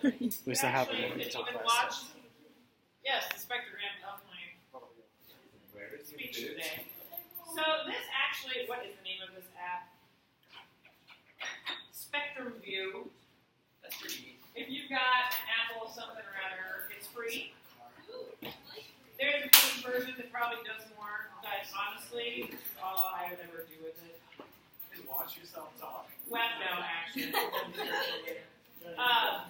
We still have more to talk about. Yes, the spectrogram of my speech today. So this actually, what is the name of this app? Spectrum View. That's pretty neat. If you've got an Apple something or other, it's free. There's a paid version that probably does more, but honestly, this is all I would ever do with it. And watch yourself talk. Well, no, actually. I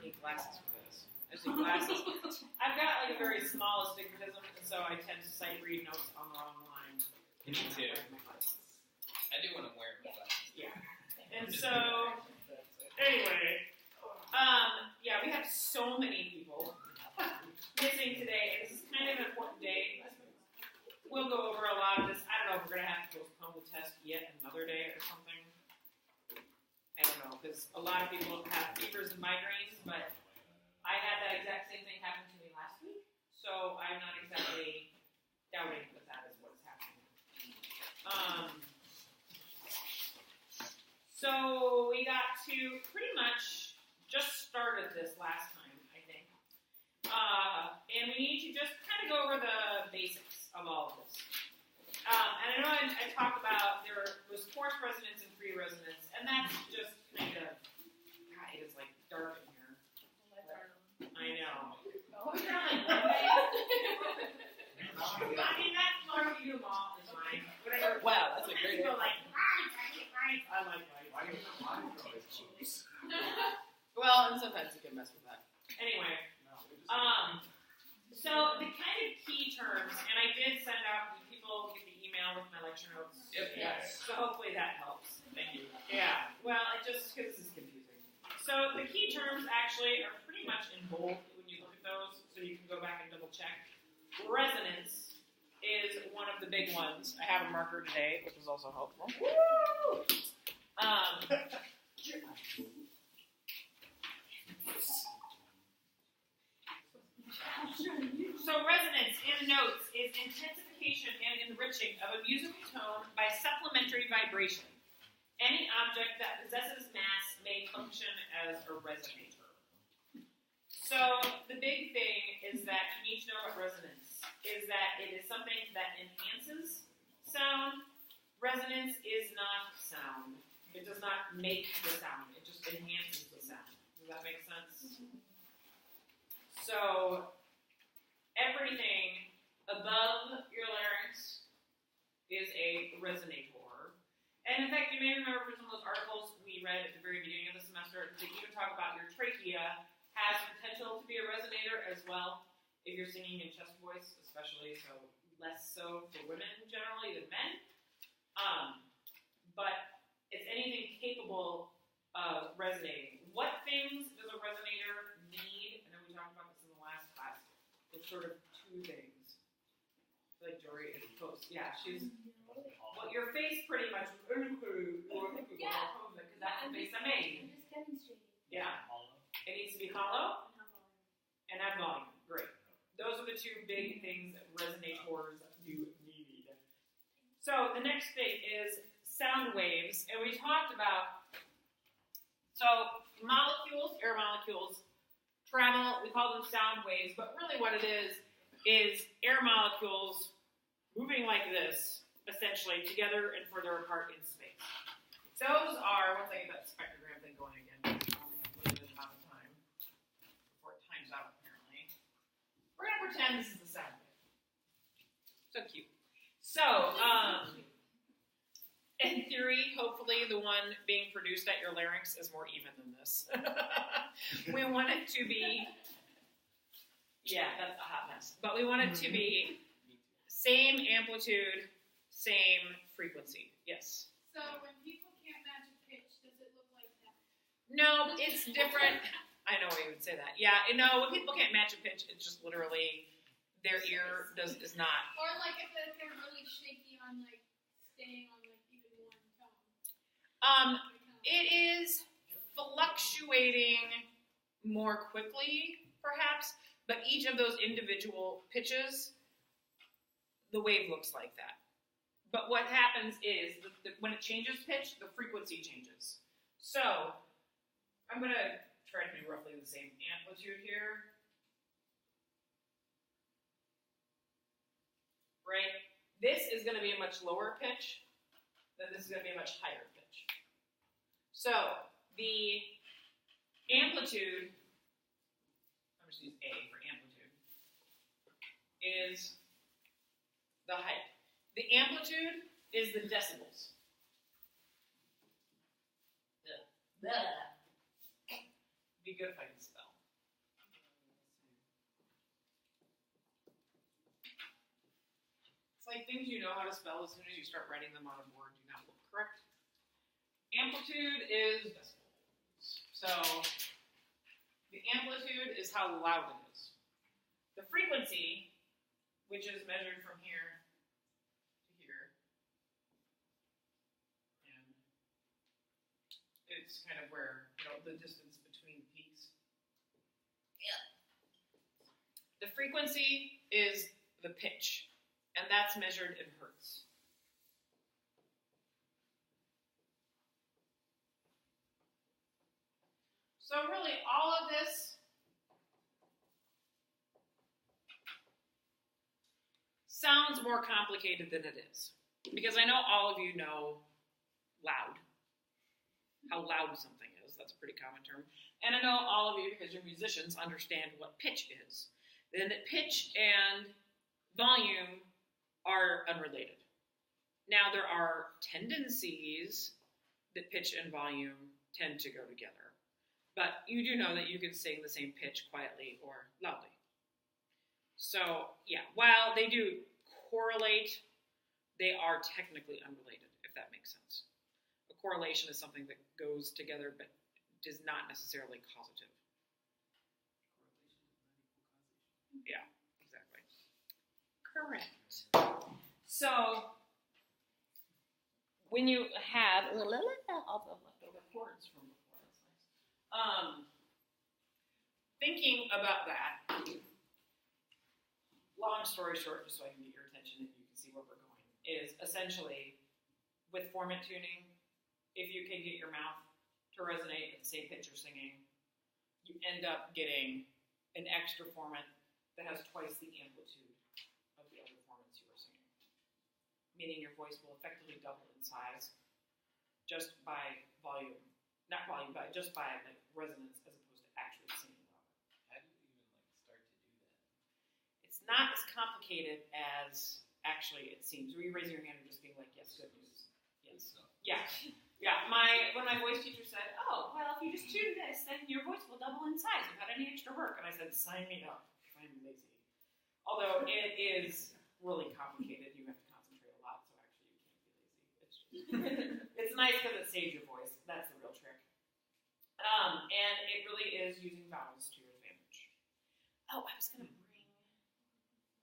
need glasses for this. I just need glasses. I've got like a very small astigmatism, and so I tend to sight read notes on the wrong line. Me too. I do when I'm wearing my glasses. Yeah. And so, anyway, yeah, we have so many people missing today, and this is kind of an important day. We'll go over a lot of this. I don't know if we're going to have to postpone the test yet another day or something. I don't know, because a lot of people have fevers and migraines, but I had that exact same thing happen to me last week, so I'm not exactly doubting that is what's happening. So we got to pretty much just started this last time, I think. And we need to just kind of go over the basics of all of this. And I know I talked about there was forced resonance and free resonance, and that's just kind of, God, it is like dark in here. I know. I mean, that's what you do them all is fine. Whatever. Wow, that's a great People like, right. I like light. Well, and sometimes you can mess with that. Anyway, so the kind of key terms, and I did send out, people get the email with my lecture notes. Yep. Yes. So hopefully that helps. Thank you. Yeah. Well, it just because this is confusing. So the key terms actually are pretty much in bold when you look at those, so you can go back and double check. Resonance is one of the big ones. I have a marker today, which is also helpful. Woo! So resonance in notes is intensification and enriching of a musical tone by supplementary vibration. Any object that possesses mass may function as a resonator. So the big thing is that you need to know about resonance, is that it is something that enhances sound. Resonance is not sound. It does not make the sound. It just enhances the sound. Does that make sense? So everything above your larynx is a resonator. And in fact, you may remember from some of those articles we read at the very beginning of the semester, they even talk about your trachea has potential to be a resonator as well if you're singing in chest voice, especially, so less so for women generally than men. But it's anything capable of resonating. What things does a resonator need? I know we talked about this in the last class. It's sort of two things. I feel like Jory is close. Yeah, she's. Well, your face pretty much. Yeah. Because that's the face I made. I'm just demonstrating. Yeah. It needs to be hollow and have volume. Great. Those are the two big things that resonators do need. So the next thing is sound waves, and we talked about, so molecules, air molecules, travel, we call them sound waves, but really what it is air molecules moving like this, essentially, together and further apart in space. Those are, once I get that spectrogram thing going again, I only have a limited amount of time before it times out, apparently. We're going to pretend this is the sound wave. So cute. So, in theory, hopefully the one being produced at your larynx is more even than this. We want it to be, yeah, that's a hot mess. But we want it to be same amplitude, same frequency. Yes? So when people can't match a pitch, does it look like that? No, it's different. I know why you would say that. Yeah, no, when people can't match a pitch, it's just literally their ear is not. Or like if they're really shaky on like staying on like even one tone. It is fluctuating more quickly, perhaps, but each of those individual pitches, the wave looks like that. But what happens is, when it changes pitch, the frequency changes. So, I'm going to try to do roughly the same amplitude here. Right? This is going to be a much lower pitch, then this is going to be a much higher pitch. So the amplitude, I'm just going to use A for amplitude, is the height. The amplitude is the decibels. Be good if I can spell. It's like things you know how to spell as soon as you start writing them on a board do not look correct. Amplitude is decibels. So the amplitude is how loud it is. The frequency, which is measured from here to here, and it's kind of where, the distance between peaks. Yeah. The frequency is the pitch, and that's measured in hertz. So really, all of this sounds more complicated than it is. Because I know all of you know loud. How loud something is. That's a pretty common term. And I know all of you, because you're musicians, understand what pitch is. Then that pitch and volume are unrelated. Now, there are tendencies that pitch and volume tend to go together. But you do know that you can sing the same pitch quietly or loudly. So, yeah, while they do correlate, they are technically unrelated, if that makes sense. A correlation is something that goes together but is not necessarily causative. Yeah, exactly. Correct. So, when you have all the leftover chords from before, that's nice. Thinking about that, long story short, just so I can get your attention and you can see where we're going, is essentially with formant tuning, if you can get your mouth to resonate at the same pitch you're singing, you end up getting an extra formant that has twice the amplitude of the other formants you were singing. Meaning your voice will effectively double in size just by volume. Not volume, but just by resonance as opposed to actually singing louder. How do you even start to do that? It's not as complicated as actually it seems. Were you raising your hand and just being like, yes, good news? Yes. Yeah. Yeah. When my voice teacher said, oh, well, if you just tune this, then your voice will double in size without any extra work. And I said, sign me up. I'm lazy. Although it is really complicated. You have to concentrate a lot, so actually you can't be lazy. It's nice because it saves your voice. That's the real trick. And it really is using vowels to your advantage. Oh, I was going to bring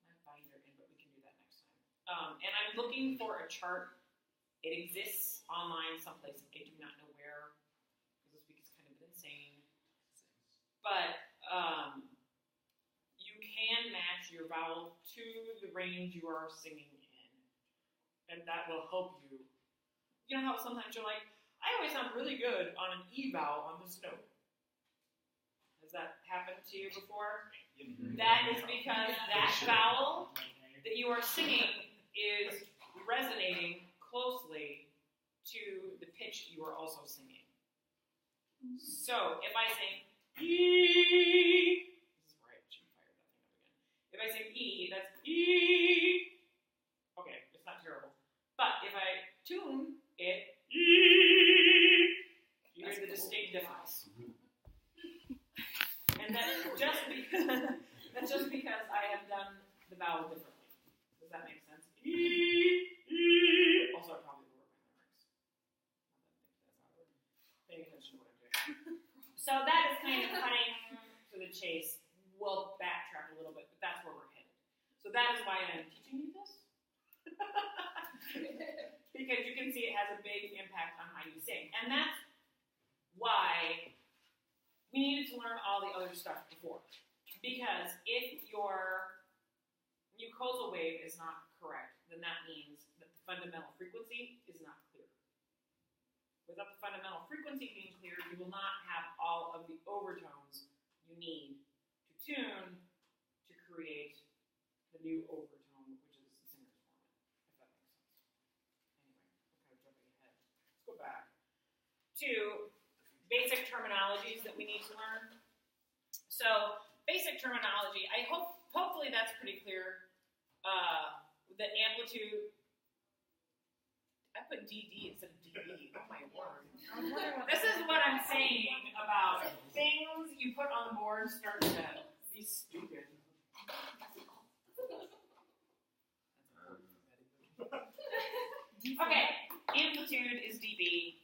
my binder in, but we can do that next time. And I'm looking for a chart. It exists online someplace. I do not know where, because this week has kind of been insane. But you can match your vowel to the range you are singing in. And that will help you. You know how sometimes you're like, I always sound really good on an E vowel on this note. Has that happened to you before? That is because that vowel that you are singing is resonating closely to the pitch you are also singing. So, if I sing E, this is where I should fire that thing up again. If I sing E, that's E. Okay, it's not terrible. But if I tune it, you hear the distinct difference. And that's just because I have done the vowel differently. Does that make sense? Also, I probably will work my lyrics. Paying attention to what I'm doing. So that is kind of cutting to the chase. We'll backtrack a little bit, but that's where we're headed. So that is why I'm teaching you this. Because you can see it has a big impact on how you sing. And that's why we needed to learn all the other stuff before. Because if your mucosal wave is not correct, then that means that the fundamental frequency is not clear. Without the fundamental frequency being clear, you will not have all of the overtones you need to tune to create the new overtone, which is the singer's formula, if that makes sense. Anyway, we're kind of jumping ahead. Let's go back to basic terminologies that we need to learn. So, basic terminology, hopefully that's pretty clear. The amplitude, I put DD instead of DB. Oh my word. This is what I'm saying about things you put on the board start to be stupid. Okay, amplitude is dB.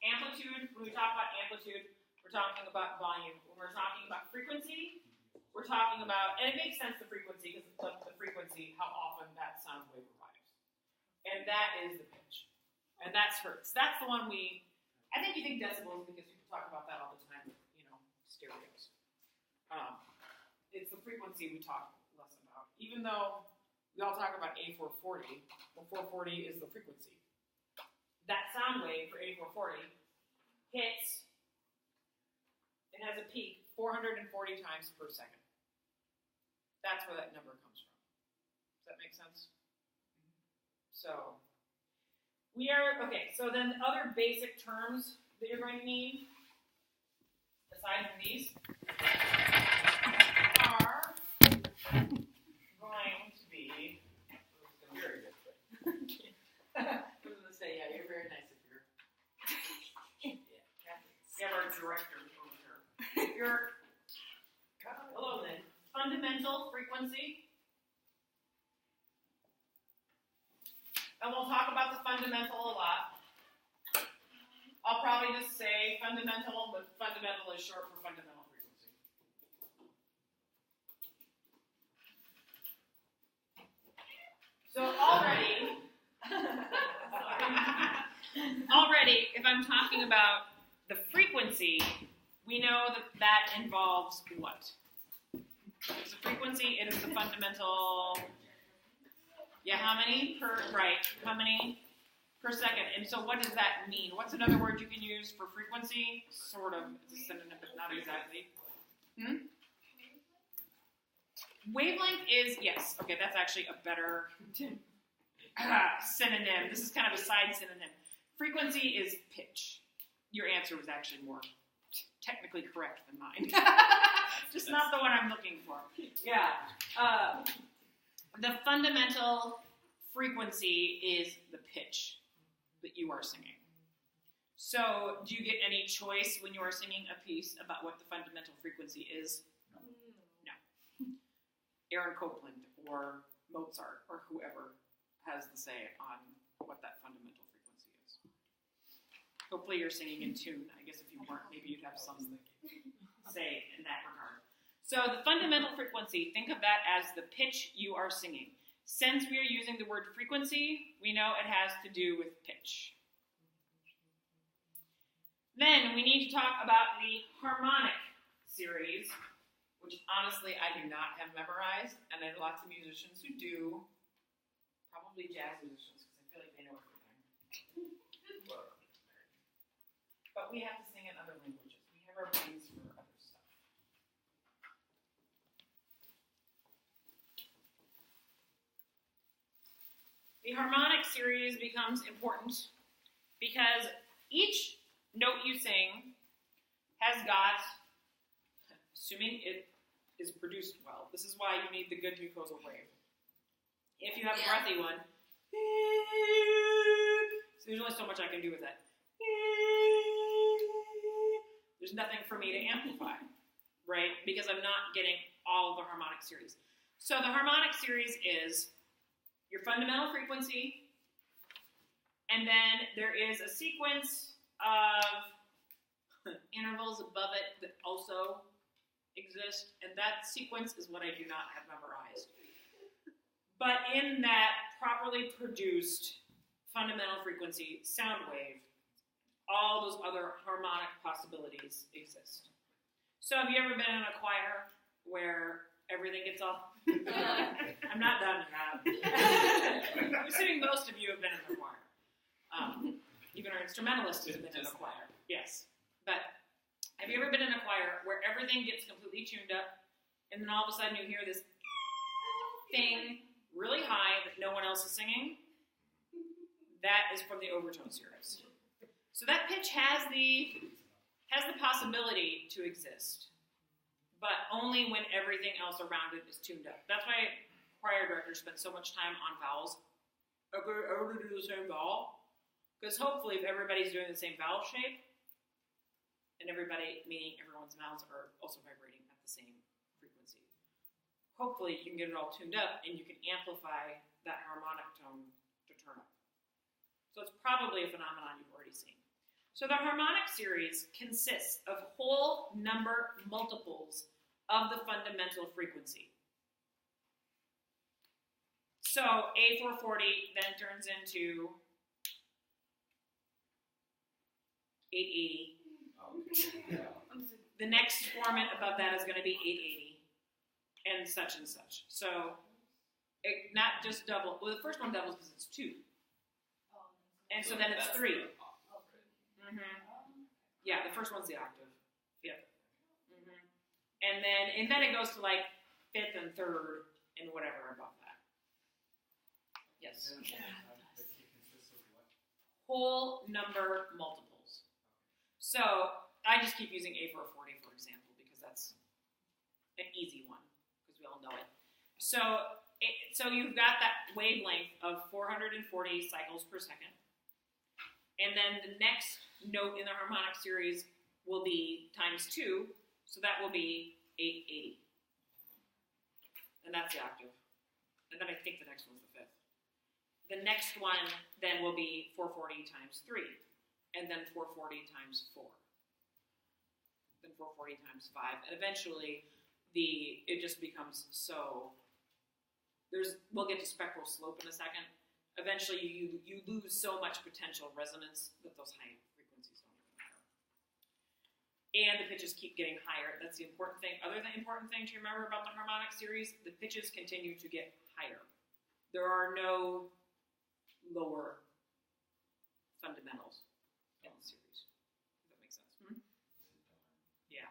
Amplitude, when we talk about amplitude, we're talking about volume. When we're talking about frequency, we're talking about, and it makes sense, the frequency, because the frequency, how often that sound wave arrives. And that is the pitch. And that's hertz. That's the one I think you think decibels because people talk about that all the time, stereos. It's the frequency we talk less about. Even though we all talk about A440, well, 440 is the frequency. That sound wave for A440 hits, it has a peak 440 times per second. That's where that number comes from. Does that make sense? So, so then the other basic terms that you're going to need, aside from these, are going to be, very good. I was going to say, yeah, you're very nice if you're, you have our director over here. Hello then. Fundamental frequency. And we'll talk about the fundamental a lot. I'll probably just say fundamental, but fundamental is short for fundamental frequency. So already, if I'm talking about the frequency, we know that involves what? It's a frequency, it is the fundamental, how many how many per second? And so what does that mean? What's another word you can use for frequency? Sort of, it's a synonym, but not exactly. Wavelength is, yes, okay, that's actually a better synonym. This is kind of a side synonym. Frequency is pitch. Your answer was actually more technically correct than mine. Just not the one I'm looking for. Yeah. The fundamental frequency is the pitch that you are singing. So, do you get any choice when you are singing a piece about what the fundamental frequency is? No. Aaron Copland or Mozart or whoever has the say on what that fundamental frequency is. Hopefully you're singing in tune. I guess if you weren't, maybe you'd have some say in that regard. So the fundamental frequency, think of that as the pitch you are singing. Since we are using the word frequency, we know it has to do with pitch. Then we need to talk about the harmonic series, which honestly I do not have memorized, and I know lots of musicians who do, probably jazz musicians, because I feel like they know everything. But we have to sing in other languages. We have our brains for other stuff. The harmonic series becomes important because each note you sing has got, assuming it is produced well, this is why you need the good mucosal wave. If you have a breathy one, so there's only so much I can do with that. There's nothing for me to amplify, right? Because I'm not getting all the harmonic series. So the harmonic series is your fundamental frequency, and then there is a sequence of intervals above it that also exist, and that sequence is what I do not have memorized. But in that properly produced fundamental frequency sound wave, all those other harmonic possibilities exist. So have you ever been in a choir where everything gets all... I'm not done yet. I'm assuming most of you have been in the choir. Even our instrumentalist has been in a choir. Yes. But have you ever been in a choir where everything gets completely tuned up, and then all of a sudden you hear this thing really high that no one else is singing? That is from the overtone series. So that pitch has the possibility to exist, but only when everything else around it is tuned up. That's why choir directors spend so much time on vowels. Everybody do the same vowel, because hopefully if everybody's doing the same vowel shape, and everybody, meaning everyone's mouths, are also vibrating at the same frequency, hopefully you can get it all tuned up and you can amplify that harmonic tone to turn up. So it's probably a phenomenon you've already seen. So the harmonic series consists of whole number multiples of the fundamental frequency. So A440 then turns into 880. The next formant above that is going to be 880, and such and such. So it not just double. Well, the first one doubles because it's 2, and so then it's 3. Yeah, the first one's the octave. Yeah. And then it goes to like 5th and 3rd and whatever above that. Yes. Whole number multiples. So I just keep using A440 for example because that's an easy one because we all know it. So you've got that wavelength of 440 cycles per second, and then the next note in the harmonic series will be times 2, so that will be 880. And that's the octave. And then I think the next one's the 5th. The next one then will be 440 times 3, and then 440 times 4, then 440 times 5, and eventually it just becomes so, we'll get to spectral slope in a second. Eventually you lose so much potential resonance that those high frequencies don't even matter. And the pitches keep getting higher. That's the important thing. Other important thing to remember about the harmonic series, the pitches continue to get higher. There are no lower fundamentals in the series. Does that make sense? Yeah,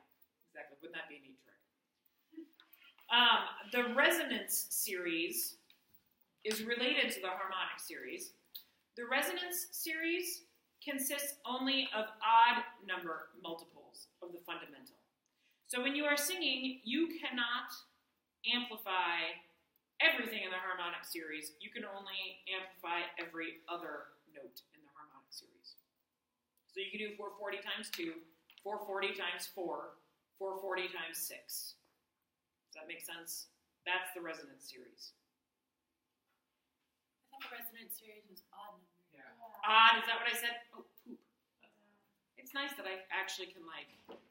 exactly. Wouldn't that be a neat trick? The resonance series is related to the harmonic series. The resonance series consists only of odd number multiples of the fundamental. So when you are singing, you cannot amplify everything in the harmonic series. You can only amplify every other note in the harmonic series. So you can do 440 times 2, 440 times 4, 440 times 6. Does that make sense? That's the resonance series. I thought the resonance series was odd numbers. Yeah. Odd, is that what I said? Oh, poop. It's nice that I actually can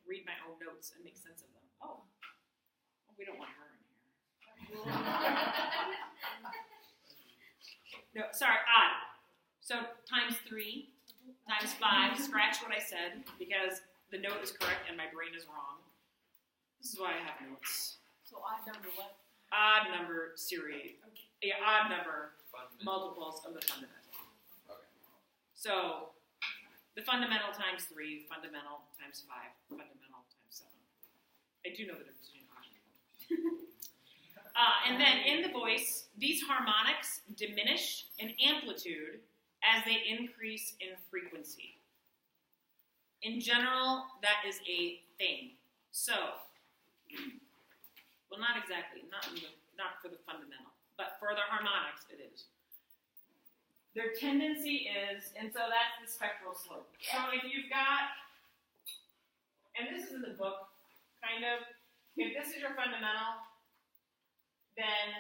read my own notes and make sense of them. Oh, we don't want her in here. No, sorry, odd. So times 3, times 5, scratch what I said because the note is correct and my brain is wrong. This is why I have notes. So odd number what? Odd number series. Okay. Yeah, odd number multiples of the fundamental. Okay. So the fundamental times 3, fundamental times 5, fundamental times 7. I do know the difference between odd and even. And then in the voice, these harmonics diminish in amplitude as they increase in frequency. In general, that is a thing. So, well, not exactly, not for the fundamental, but for the harmonics, it is. Their tendency is, and so that's the spectral slope. So if you've got, and this is in the book, kind of, if this is your fundamental, then,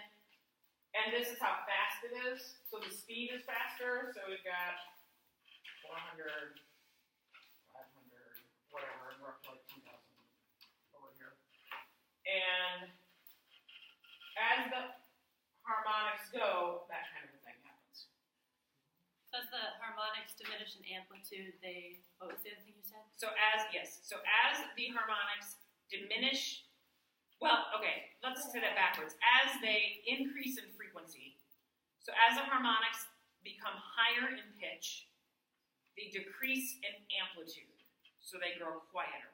and this is how fast it is, so the speed is faster, so we've got 400, 500, whatever, and we're up to like 2,000 over here. And as the harmonics go, that kind of a thing happens. So as the harmonics diminish in amplitude, what was the other thing you said? So as the harmonics diminish, well, okay, let's say that backwards. As they increase in frequency, so as the harmonics become higher in pitch, they decrease in amplitude, so they grow quieter,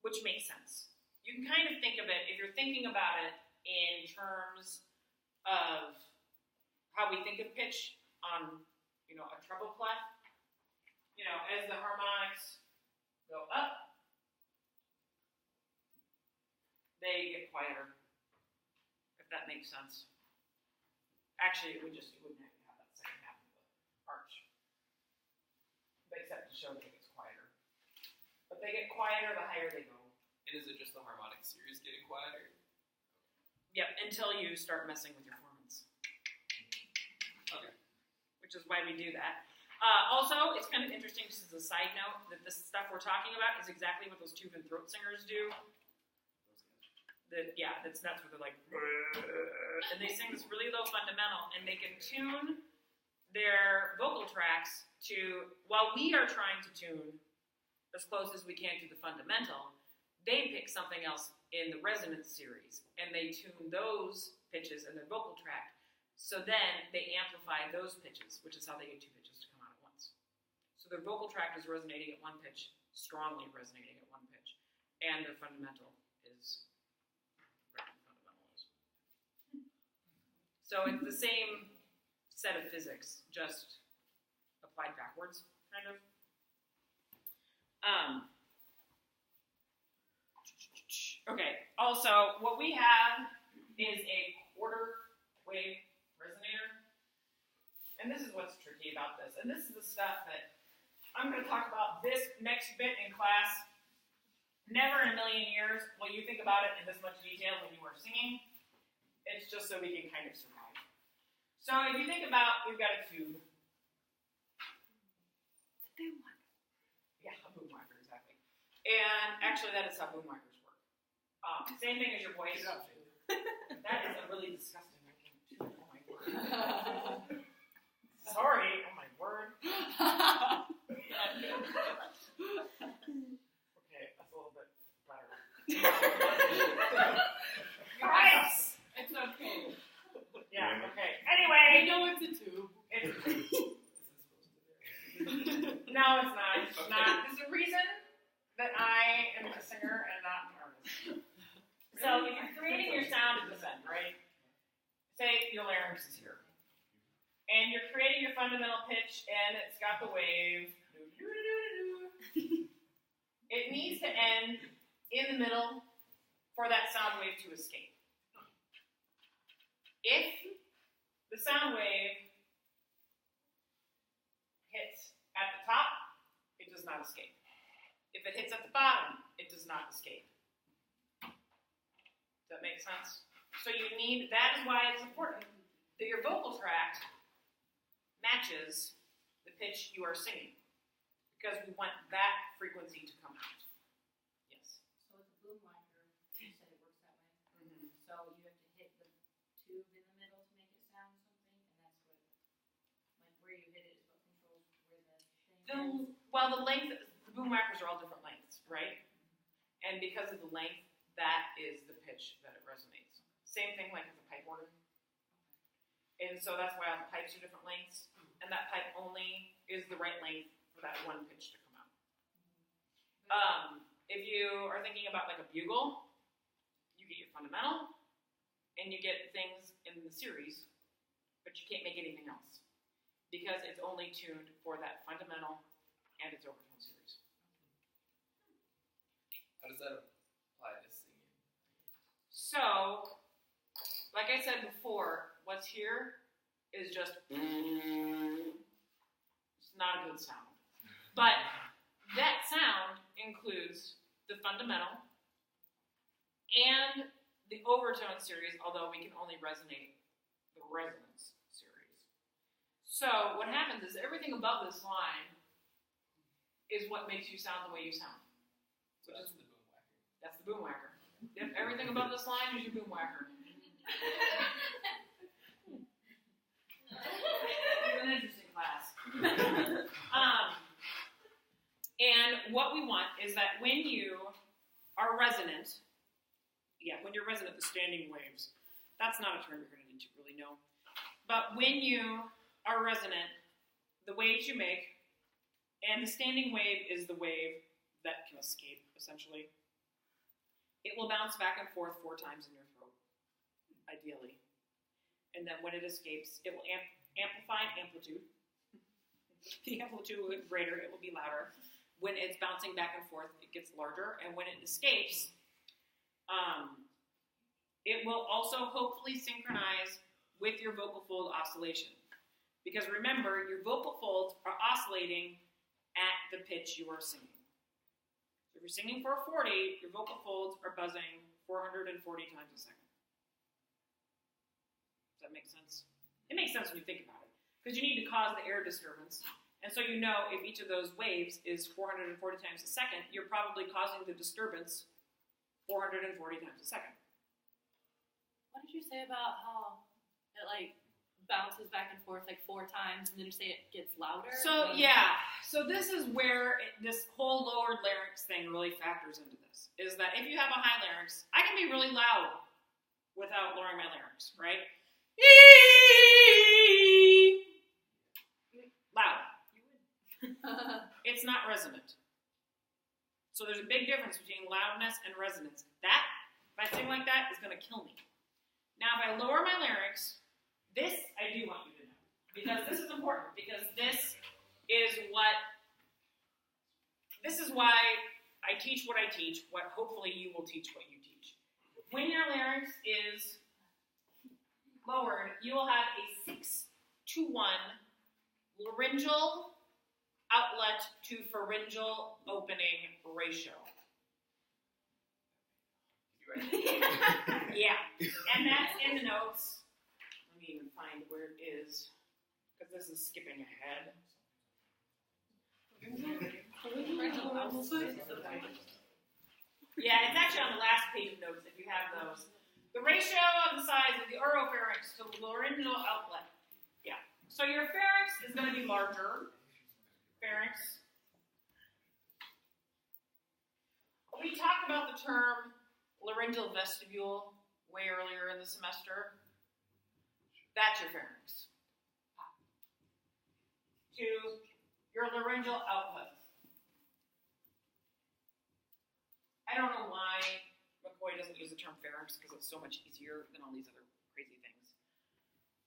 which makes sense. You can kind of think of it, if you're thinking about it in terms of how we think of pitch on, a treble clef. As the harmonics go up, they get quieter, if that makes sense. Actually, it wouldn't have that second half of the arch, but except to show that it gets quieter. But they get quieter the higher they go. And is it just the harmonic series getting quieter? Yep, until you start messing with your formants. Okay. Which is why we do that. Also, it's kind of interesting, just as a side note, that this stuff we're talking about is exactly what those tube and throat singers do. That's where they're like, and they sing this really low fundamental, and they can tune their vocal tracks to, while we are trying to tune as close as we can to the fundamental, they pick something else in the resonance series, and they tune those pitches in their vocal tract. So then they amplify those pitches, which is how they get two pitches to come out at once. So their vocal tract is resonating at one pitch, strongly resonating at one pitch, and their fundamental is where the fundamental is. So it's the same set of physics, just applied backwards, kind of. Okay, also, what we have is a quarter wave resonator. And this is what's tricky about this. And this is the stuff that I'm going to talk about this next bit in class. Never in a million years will you think about it in this much detail when you are singing. It's just so we can kind of survive. So if you think about, we've got a tube. It's a boom whacker. Yeah, a boom whacker, exactly. And actually, that is how boom whackers work. Same thing as your voice. That is a really disgusting looking tube. Oh my word. Sorry. Oh my word. Okay, that's a little bit better. Guys! It's okay. Yeah, okay. Anyway. I know it's a tube. No, it's not. It's not. There's a reason that I am a singer and not an artist. So if you're creating your sound at this end, right? Say your larynx is here. And you're creating your fundamental pitch and it's got the wave. It needs to end in the middle for that sound wave to escape. If the sound wave hits at the top, it does not escape. If it hits at the bottom, it does not escape. Does that make sense? So that is why it's important that your vocal tract matches the pitch you are singing. Because we want that frequency to come out. Yes? So with the boom whacker, you said it works that way. Mm-hmm. So you have to hit the tube in the middle to make it sound something, and that's what, where you hit it is what controls where the thing is. Well, the boom whackers are all different lengths, right? And because of the length, that is the pitch that it resonates. Same thing like with a pipe organ. And so that's why all the pipes are different lengths, and that pipe only is the right length for that one pitch to come out. If you are thinking about like a bugle, you get your fundamental, and you get things in the series, but you can't make anything else because it's only tuned for that fundamental and its overtone series. How does that apply to singing? So, like I said before, what's here is just, it's not a good sound. But that sound includes the fundamental and the overtone series, although we can only resonate the resonance series. So what happens is everything above this line is what makes you sound the way you sound. So that's the boom whacker. That's the boom whacker. Yep, everything above this line is your boom whacker. It's an interesting class. And what we want is that when you are resonant, when you're resonant, the standing waves, that's not a term you're going to need to really know. But when you are resonant, the waves you make And the standing wave is the wave that can escape, essentially. It will bounce back and forth 4 times in your throat, ideally. And then when it escapes, it will amplify in amplitude. The amplitude will get greater, it will be louder. When it's bouncing back and forth, it gets larger. And when it escapes, it will also hopefully synchronize with your vocal fold oscillation. Because remember, your vocal folds are oscillating at the pitch you are singing. So if you're singing 440, your vocal folds are buzzing 440 times a second. Does that make sense? It makes sense when you think about it. Because you need to cause the air disturbance. And so you know if each of those waves is 440 times a second, you're probably causing the disturbance 440 times a second. What did you say about how it like bounces back and forth like 4 times, and then you say it gets louder? So yeah, so this is where this whole lowered larynx thing really factors into this. Is that if you have a high larynx, I can be really loud without lowering my larynx, right? Loud. It's not resonant. So there's a big difference between loudness and resonance. That, if I sing like that, is going to kill me. Now, if I lower my larynx, this I do want you to know. Because this is important. Because this is why I teach what I teach, what hopefully you will teach what you teach. When your larynx is lowered, you will have a 6-to-1 laryngeal outlet to pharyngeal opening ratio. Yeah, and that's in the notes. Let me even find where it is, because this is skipping ahead. Yeah, it's actually on the last page of notes if you have those. The ratio of the size of the oropharynx to the laryngeal outlet. Yeah. So your pharynx is going to be larger. Pharynx. We talked about the term laryngeal vestibule way earlier in the semester. That's your pharynx. To your laryngeal output. I don't know why McCoy doesn't use the term pharynx because it's so much easier than all these other crazy things.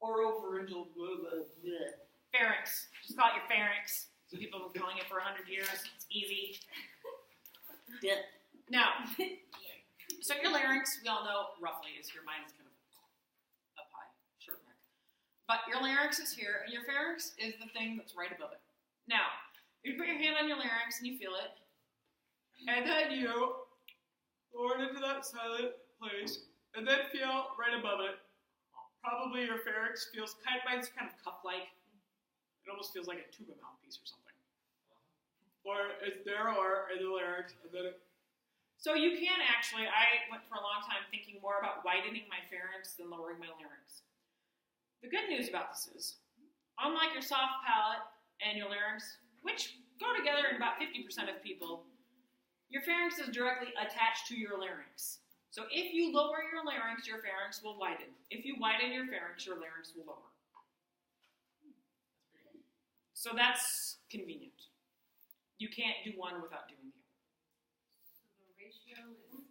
Oropharyngeal blah, blah, blah. Pharynx. Just call it your pharynx. So people have been calling it for 100 years. It's easy. Now, so your larynx, we all know roughly is here. Mine is kind of up high, short neck. But your larynx is here, and your pharynx is the thing that's right above it. Now, you put your hand on your larynx and you feel it, and then you lower it into that silent place, and then feel right above it. Probably your pharynx feels mine's kind of cup-like. It almost feels like a tuba mouthpiece or something. Or it's there, or in the larynx, and then so you can actually, I went for a long time thinking more about widening my pharynx than lowering my larynx. The good news about this is, unlike your soft palate and your larynx, which go together in about 50% of people, your pharynx is directly attached to your larynx. So if you lower your larynx, your pharynx will widen. If you widen your pharynx, your larynx will lower. So that's convenient. You can't do one without doing the other. So the ratio is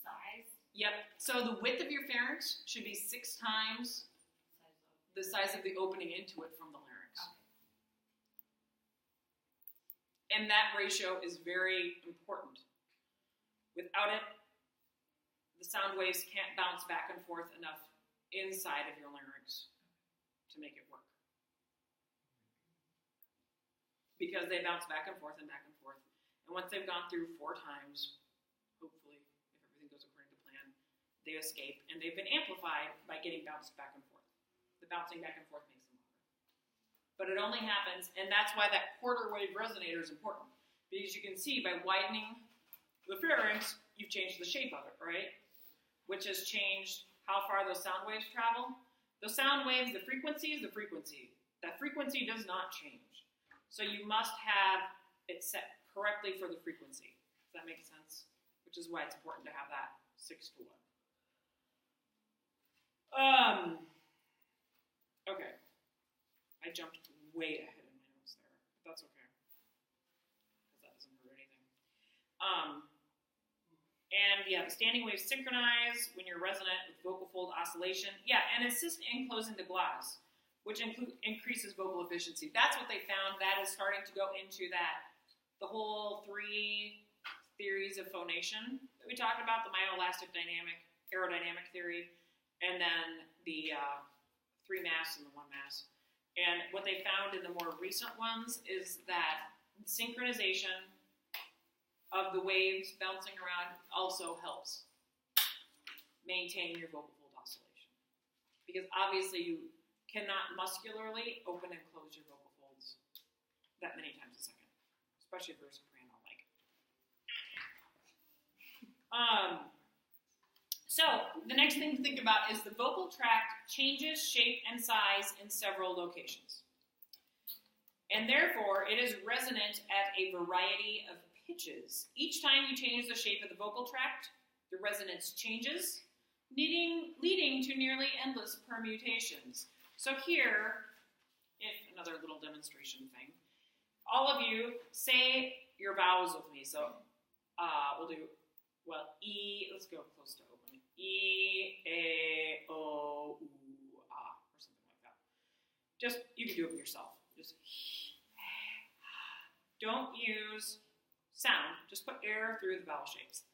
size? Yep. So the width of your pharynx should be 6 times the size of the opening into it from the larynx. Okay. And that ratio is very important. Without it, the sound waves can't bounce back and forth enough inside of your larynx to make it work. Because they bounce back and forth and back and forth. And once they've gone through 4 times, hopefully, if everything goes according to plan, they escape. And they've been amplified by getting bounced back and forth. The bouncing back and forth makes them louder. But it only happens, and that's why that quarter wave resonator is important. Because you can see by widening the pharynx, you've changed the shape of it, right? Which has changed how far those sound waves travel. Those sound waves, the frequency is the frequency. That frequency does not change. So you must have it set correctly for the frequency. Does that make sense? Which is why it's important to have that 6-to-1. Okay. I jumped way ahead in my notes there, but that's okay. And yeah, the standing waves synchronize when you're resonant with vocal fold oscillation. Yeah, and assist in closing the glottis, which increases vocal efficiency. That's what they found. That is starting to go into the whole 3 theories of phonation that we talked about, the myoelastic dynamic, aerodynamic theory, and then the 3 mass and the 1 mass. And what they found in the more recent ones is that synchronization of the waves bouncing around also helps maintain your vocal fold oscillation. Because obviously you cannot muscularly open and close your vocal folds that many times a second, especially if you're a soprano like. So the next thing to think about is the vocal tract changes shape and size in several locations. And therefore, it is resonant at a variety of pitches. Each time you change the shape of the vocal tract, the resonance changes, leading to nearly endless permutations. So here, another little demonstration thing. All of you say your vowels with me. So we'll do, E, let's go close to open. E, A, O, U, A, or something like that. Just, you can do it yourself. Just, don't use sound. Just put air through the vowel shapes.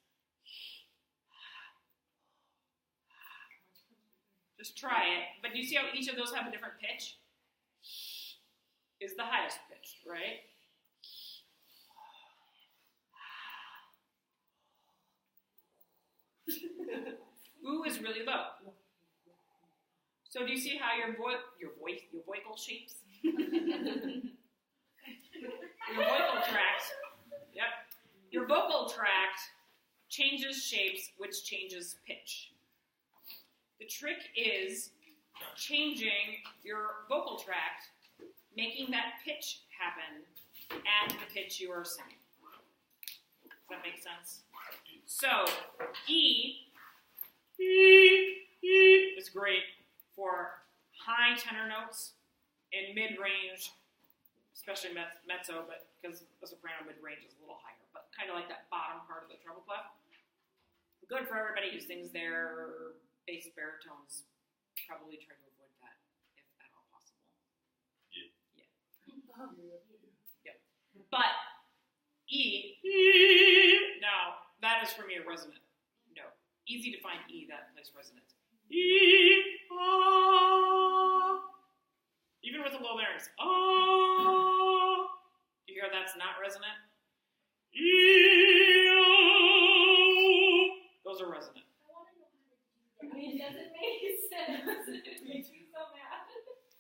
Just try it. But do you see how each of those have a different pitch? Is the highest pitch, right? Ooh is really low. So do you see how your vocal shapes? Your vocal tract. Yep. Your vocal tract changes shapes, which changes pitch. The trick is changing your vocal tract, making that pitch happen at the pitch you are singing. Does that make sense? So, E is great for high tenor notes and mid-range, especially mezzo, but because the soprano mid-range is a little higher, but kind of like that bottom part of the treble clef. Good for everybody who sings their bass baritones. Probably try to avoid that if at all possible. Yeah. Yep. But E, now that is for me a resonant note. Easy to find E that plays resonance. E, ah. Even with a low larynx. Ah. Do you hear that's not resonant? E, ah. Those are resonant. I want to know how to do that. I mean, it doesn't make sense. It makes me so mad.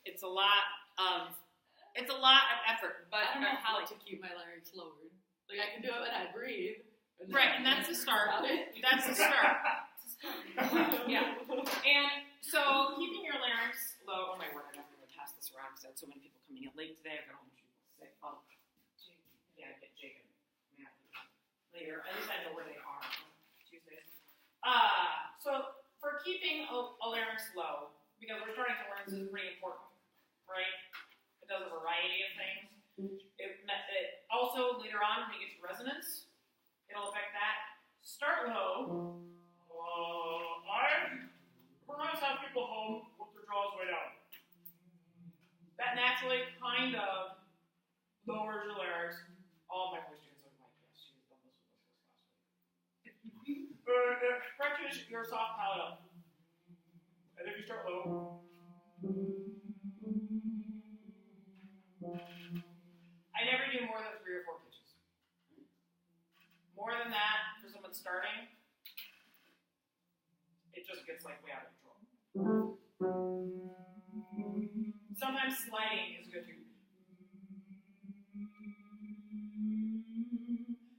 It's a lot of effort, but I don't know how to keep my larynx lowered. Like, I can do it when I breathe. Right, and that's the start. That's the start. Yeah. And so keeping your larynx low. Oh my word, I'm going to pass this around because I had so many people coming in late today. I've got a whole bunch of people sick. Oh, yeah, get Jacob. Yeah. Later. At least I know where they are. Tuesdays. So for keeping a larynx low, because we're starting to learn this is pretty important, right? It does a variety of things. It also later on when you get to resonance, it'll affect that. Start low. I sometimes have people home with their jaws way down. That naturally kind of lowers your larynx. All of my voice students are like, yes, she's done this with us last week. Stretches your soft palate up. And if you start low, I never do more than 3 or 4 pitches. More than that, for someone starting, it just gets like way out of control. Sometimes sliding is good too.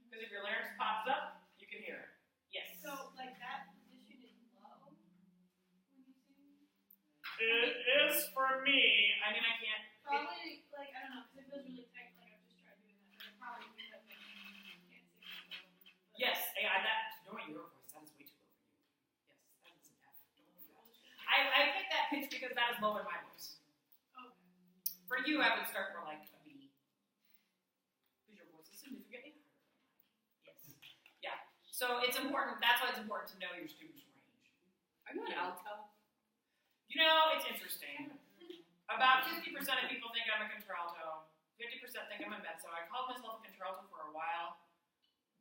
Because if your larynx pops up, you can hear it. Yes. So, like, that position is low when you sing? it is for me. I mean, I can't. Probably, like, I don't know, because it feels really tight. Like, I've just tried doing that, but it probably because I can't sing so low. Yes, that knowing your voice, that is way too low for you. Yes, that is an F. Don't do that. I picked that pitch because that is low in my voice. Okay. For you, I would start more like a B. Because your voice is significantly higher than mine. Yes. So it's important. That's why it's important to know your student's range. Are you an alto? You know, it's interesting. About 50% of people think I'm a contralto. 50% think I'm a mezzo. I called myself a contralto for a while,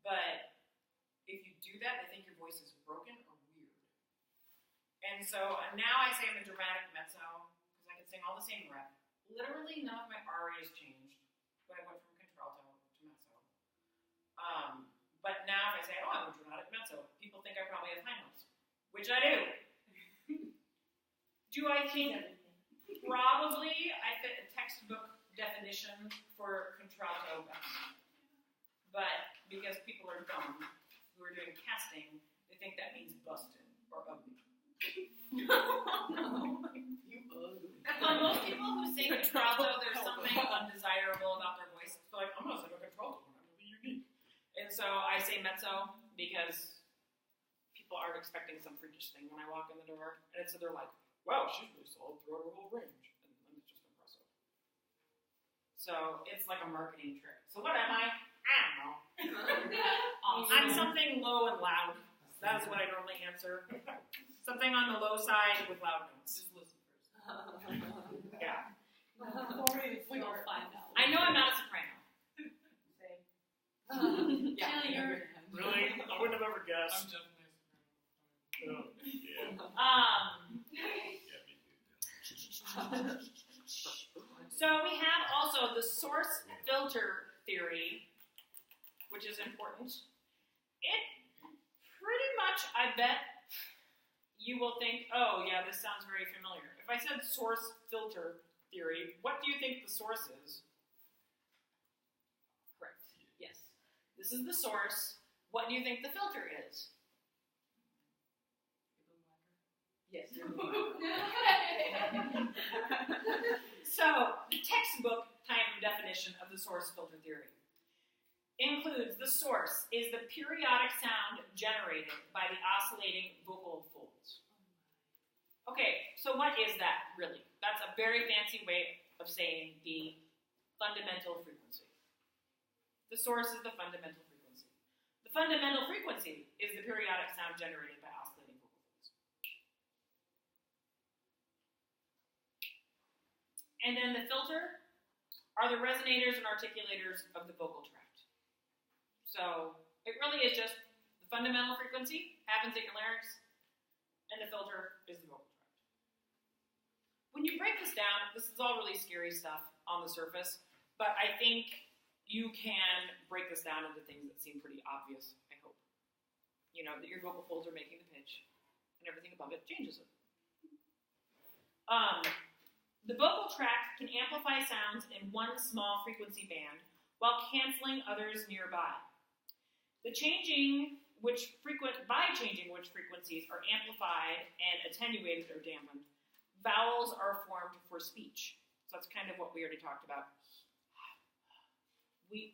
but if you do that, they think your voice is broken or weird. And so now I say I'm a dramatic mezzo because I can sing all the same rep. Literally none of my arias changed when I went from contralto to mezzo. But now if I say, oh, I'm a dramatic mezzo, people think I probably have high notes, which I do. Do I think probably I fit a textbook definition for contralto best? But because people are dumb who are doing casting, they think that means busted or ugly. No. You ugly. Most people who sing contralto, there's something undesirable about their voice. So like, I'm gonna sing a contralto one. I'm really unique. And so I say mezzo because people aren't expecting some freakish thing when I walk in the door. And so they're like, wow, she's really solid throughout her whole range. And it's just impressive. So it's like a marketing trick. So what am I? I don't know. I'm something low and loud. That is what I normally answer. Something on the low side with loud notes. Just listen first. Yeah. We will find out. I know I'm not a soprano. Yeah. Really? I wouldn't have ever I'm guessed. definitely Oh, yeah. So we have also the source filter theory, which is important. It pretty much, I bet, you will think, oh yeah, this sounds very familiar. If I said source filter theory, what do you think the source is? Correct. Yes. This is the source. What do you think the filter is? Yes. So, the textbook type of definition of the source filter theory includes the source is the periodic sound generated by the oscillating vocal folds. Okay, so what is that really? That's a very fancy way of saying the fundamental frequency. The source is the fundamental frequency. The fundamental frequency is the periodic sound generated by oscillating vocal folds. And then the filter are the resonators and articulators of the vocal tract. So it really is just the fundamental frequency happens at your larynx, and the filter is the vocal tract. When you break this down, this is all really scary stuff on the surface, but I think you can break this down into things that seem pretty obvious, I hope. You know, that your vocal folds are making the pitch, and everything above it changes it. The vocal tract can amplify sounds in one small frequency band while canceling others nearby. By changing which frequencies are amplified and attenuated or dampened, vowels are formed for speech. So that's kind of what we already talked about.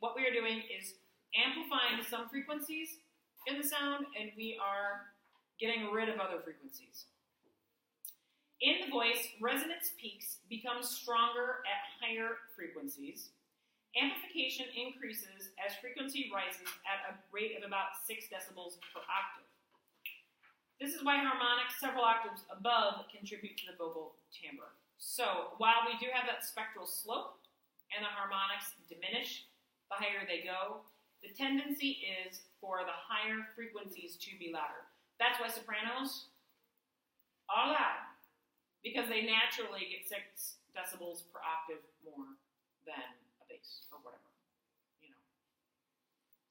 What we are doing is amplifying some frequencies in the sound, and we are getting rid of other frequencies. In the voice, resonance peaks become stronger at higher frequencies. Amplification increases as frequency rises at a rate of about 6 decibels per octave. This is why harmonics several octaves above contribute to the vocal timbre. So while we do have that spectral slope and the harmonics diminish the higher they go, the tendency is for the higher frequencies to be louder. That's why sopranos are loud, because they naturally get 6 decibels per octave more than a bass or whatever, you know.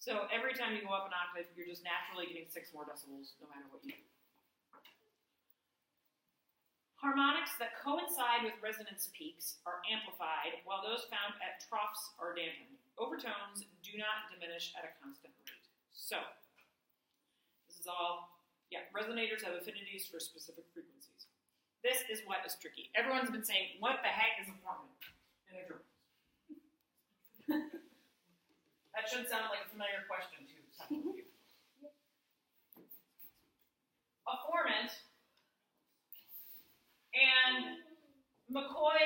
So every time you go up an octave, you're just naturally getting 6 more decibels no matter what you do. Harmonics that coincide with resonance peaks are amplified, while those found at troughs are dampened. Overtones do not diminish at a constant rate. So, this is all, resonators have affinities for specific frequencies. This is what is tricky. Everyone's been saying, what the heck is a formant? And they're drums. That should sound like a familiar question to some of you. A formant, and McCoy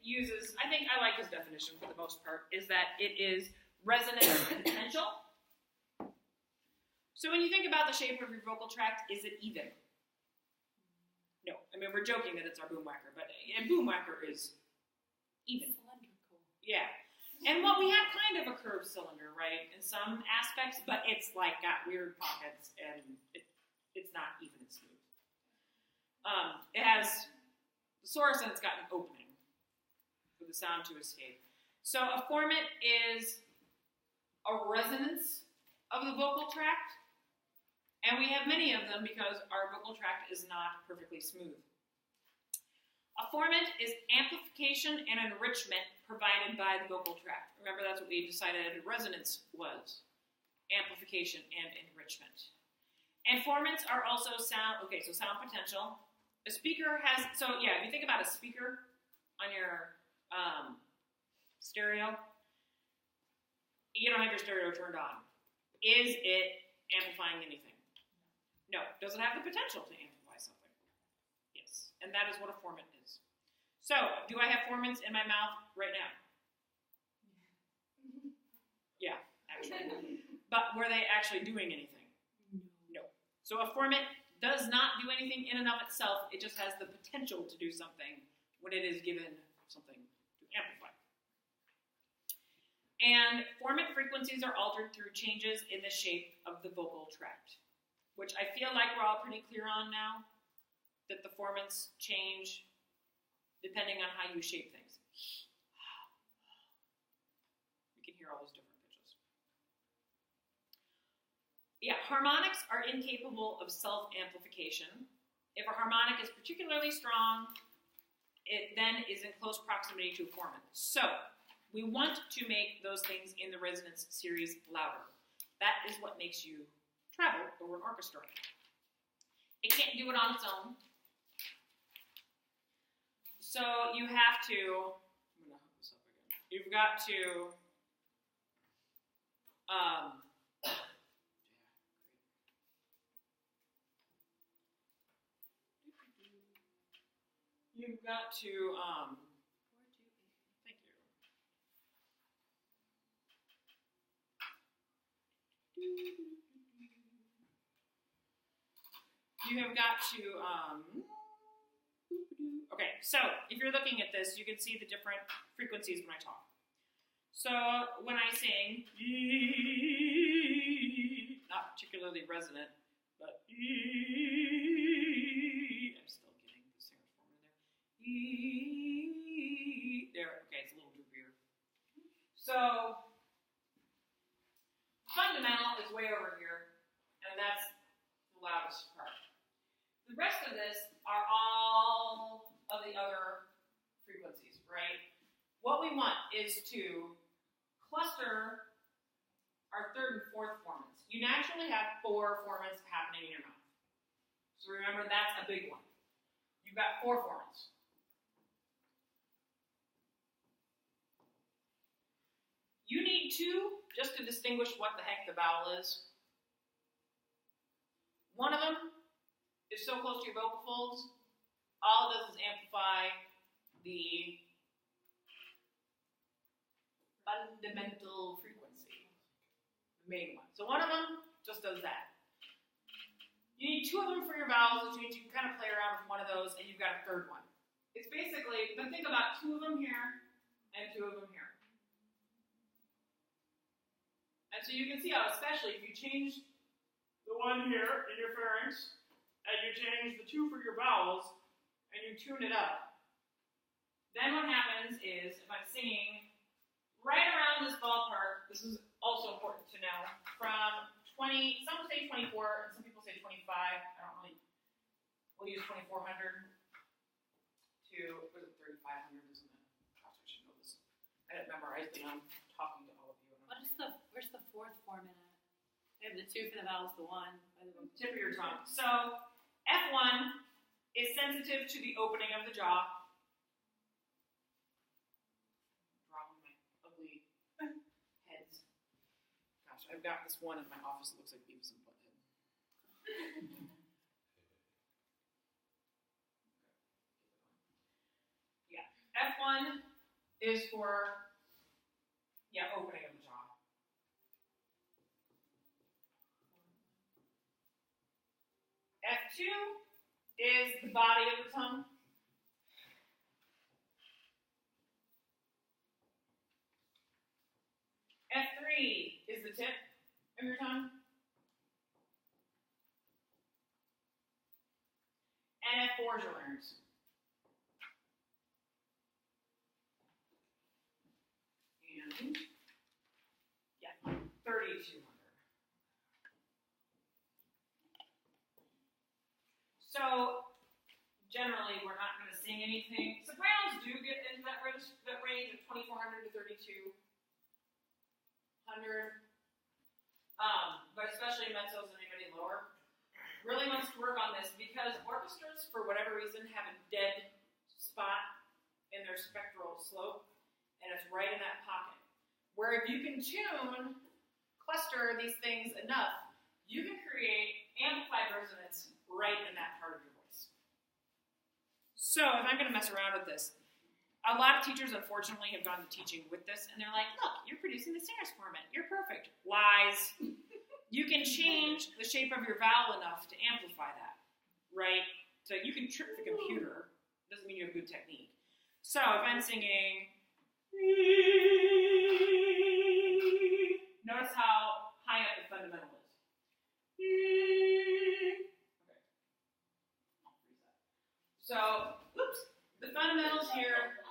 uses, I think I like his definition for the most part, is that it is resonance potential. So when you think about the shape of your vocal tract, is it even? No. I mean, we're joking that it's our boom whacker, but a boom whacker is even. Cylindrical. Yeah. And what we have kind of a curved cylinder, right, in some aspects, but it's like got weird pockets and it's not even and smooth. It has the source and it's got an opening for the sound to escape. So a formant is a resonance of the vocal tract, and we have many of them because our vocal tract is not perfectly smooth. A formant is amplification and enrichment provided by the vocal tract. Remember, that's what we decided resonance was, amplification and enrichment. And formants are also sound, okay, so sound potential. A speaker has, so yeah, if you think about a speaker on your stereo, you don't have your stereo turned on. Is it amplifying anything? No. Does it have the potential to amplify something? Yes. And that is what a formant is. So, do I have formants in my mouth right now? Yeah, actually. But were they actually doing anything? No. So a formant does not do anything in and of itself. It just has the potential to do something when it is given something to amplify. And formant frequencies are altered through changes in the shape of the vocal tract, which I feel like we're all pretty clear on now, that the formants change depending on how you shape things. You can hear all those different pitches. Yeah, harmonics are incapable of self-amplification. If a harmonic is particularly strong, it then is in close proximity to a formant. So, we want to make those things in the resonance series louder. That is what makes you travel over an orchestra. It can't do it on its own. So you have to, I'm going to hook this up again. You've got to, thank you. You have got to, okay, so if you're looking at this, you can see the different frequencies when I talk. So when I sing, not particularly resonant, but I'm still getting the singer's formula there. There, okay, it's a little droopier. So fundamental is way over here, and that's the loudest part. The rest of this are all of the other frequencies, right? What we want is to cluster our third and fourth formants. You naturally have 4 formants happening in your mouth. So remember, that's a big one. You've got 4 formants. You need 2 just to distinguish what the heck the vowel is. One of them is so close to your vocal folds, all it does is amplify the fundamental frequency, the main one. So one of them just does that. You need 2 of them for your vowels, which means you can kind of play around with one of those, and you've got a third one. It's basically, but think about 2 of them here and 2 of them here. And so you can see how, especially if you change the one here in your pharynx, and you change the 2 for your vowels, and you tune it up, then what happens is, if I'm singing right around this ballpark, this is also important to know, from 20, some say 24, and some people say 25, I don't really, we'll use 2400 to, what is it, 3500, isn't it? Gosh, I should know this. I didn't memorize it, I'm talking to all of you. Where's the fourth formant at? I have the 2 for the vowels, the 1 by the vocal. Tip of your tongue. So, F1 is sensitive to the opening of the jaw. Dropping my ugly heads. Gosh, I've got this one in my office that looks like Beavis and Butthead. Yeah, F1 is for, opening of the jaw. F2 is the body of the tongue. F3 is the tip of your tongue. And F4 is your larynx. And, yeah, 3,200. So, generally, we're not going to sing anything. Sopranos do get into that range of 2,400 to 3,200. But especially mezzos and anybody lower, really wants to work on this because orchestras, for whatever reason, have a dead spot in their spectral slope, and it's right in that pocket. Where if you can cluster these things enough, you can create amplified resonance right in that part of your voice. So if I'm going to mess around with this, a lot of teachers, unfortunately, have gone to teaching with this, and they're like, look, you're producing the singer's format. You're perfect. Lies. You can change the shape of your vowel enough to amplify that, right? So you can trick the computer. Doesn't mean you have good technique. So if I'm singing, notice how high up the fundamental is. Okay. So, oops, the fundamental's here.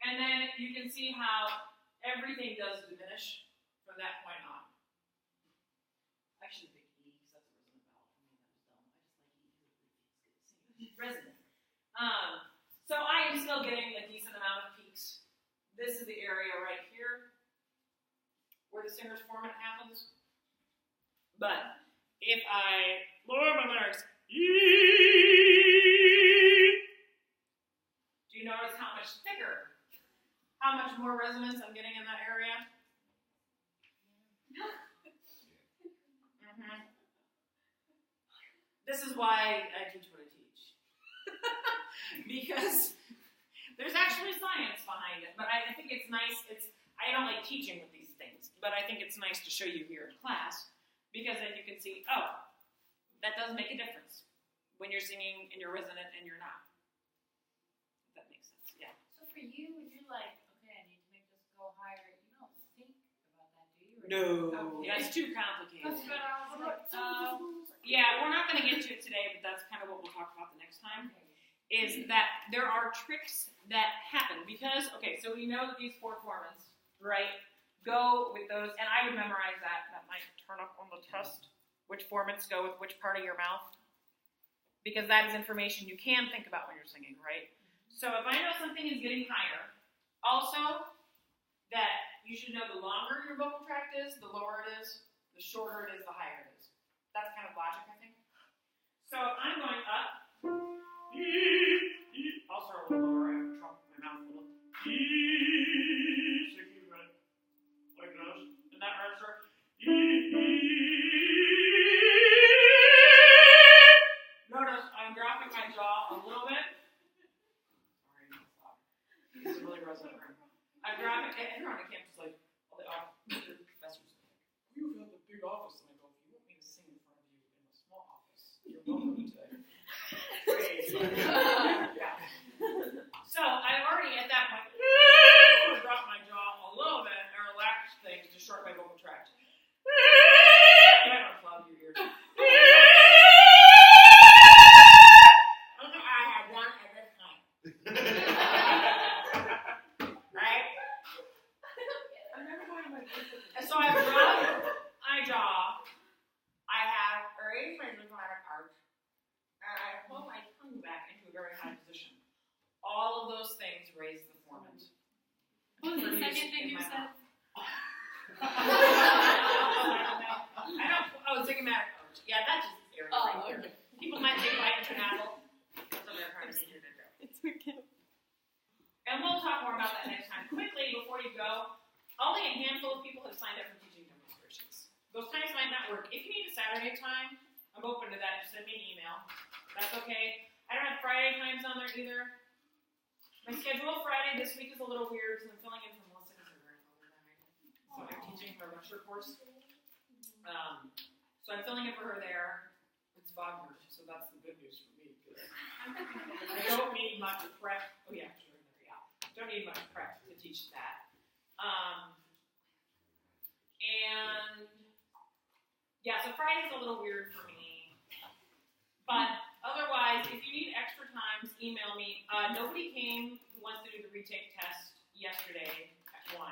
And then you can see how everything does diminish from that point on. I should pick E because that's a resonant vowel for me. That was dumb. I just like E because it feels good to sing. Resonant. So I am still getting a decent amount of peaks. This is the area right here where the singer's formant happens. But if I lower my larynx, do you notice how much thicker? How much more resonance I'm getting in that area? Mm-hmm. This is why I teach what I teach. Because there's actually science behind it, but I think it's nice. I don't like teaching with these things, but I think it's nice to show you here in class, because then you can see, oh, that does make a difference when you're singing and you're resonant and you're not. If that makes sense, yeah. So for you, when you're like, okay, I need to make this go higher, you don't think about that, do you? No, that's too complicated. That's what I was like, Yeah, we're not going to get to it today, but that's kind of what we'll talk about the next time. Is that there are tricks that happen because, okay, so we know that these 4 formants, right, go with those, and I would memorize that. That might turn up on the test, which formants go with which part of your mouth, because that is information you can think about when you're singing, right? So if I know something is getting higher, also that you should know the longer your vocal tract is, the lower it is, the shorter it is, the higher it is. That's kind of logic, I think. So if I'm going up, I'll start a little lower. I have to trump my mouth a little. Sticky right, like nose. In that register. Notice I'm dropping my jaw a little bit. Sorry, I'm not stop. This is really resonant room. I'm dropping it. Everyone on campus is like, all the professors are like, you have the big office. And I go, if you want me to sing in front of you in a small office, you're welcome to. Yeah. So I've already at that point dropped my jaw a little bit and relaxed things to shorten my vocal tract. I don't clog your ears. Okay, I had one at this time. Right? I'm never going to my voice. And so I dropped my jaw. I have raised my lymphatic arch. And I pull my tongue back into a very high position. All of those things raise the formant. What was the second thing you said? I don't. Oh, zyggomatic arch. Yeah, that's just this area right here. Okay. People might say right into an apple. That's what they're trying to see here. It's okay. And we'll talk more about that next time. Quickly, before you go, only a handful of people have signed up for teaching demonstrations. Those times might not work. If you need a Saturday time, I'm open to that. Just send me an email. That's okay. I don't have Friday times on there either. My schedule Friday this week is a little weird because I'm filling in for Melissa because her grandfather died. So I'm teaching her lecture course. So I'm filling in for her there. It's It's Wagner, so that's the good news for me. Because I don't need much prep. Oh yeah, sure, there, yeah. Don't need much prep to teach that. And yeah, so Friday's a little weird for me. But otherwise, if you need extra times, email me. Nobody came who wants to do the retake test yesterday at 1.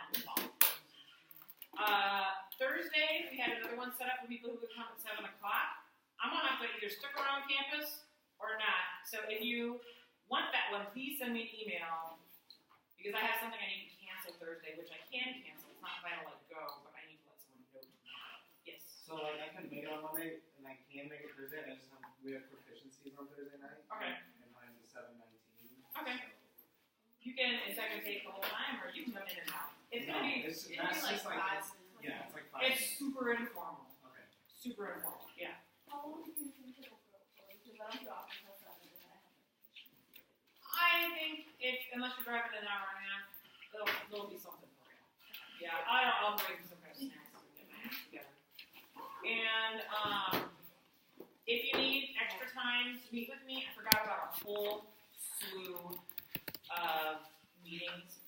Thursday, we had another one set up for people who would come at 7 o'clock. I'm going to have to either stick around campus or not. So if you want that one, please send me an email. Because I have something I need to cancel Thursday, which I can cancel. It's not vital I go, but I need to let someone know tomorrow. Yes. So like I can make it on Monday and I can make it Thursday. I just have we have proficiencies on Thursday night. Okay. And mine is 7:19. Okay. So. You can, is that going to take the whole time, or you can come in and out? It's going to be, It's, It'd that's be just like like 5. yeah, it's like 5 it's minutes. super informal. Okay. Super informal, yeah. How long do you think it'll go for? Because I don't get off until 7 and then I have I think if, unless you're driving an hour and a half, there'll be something for you. Yeah, I'll bring some kind of snacks and get my act together. And if you need extra time to meet with me, I forgot about a whole slew of meetings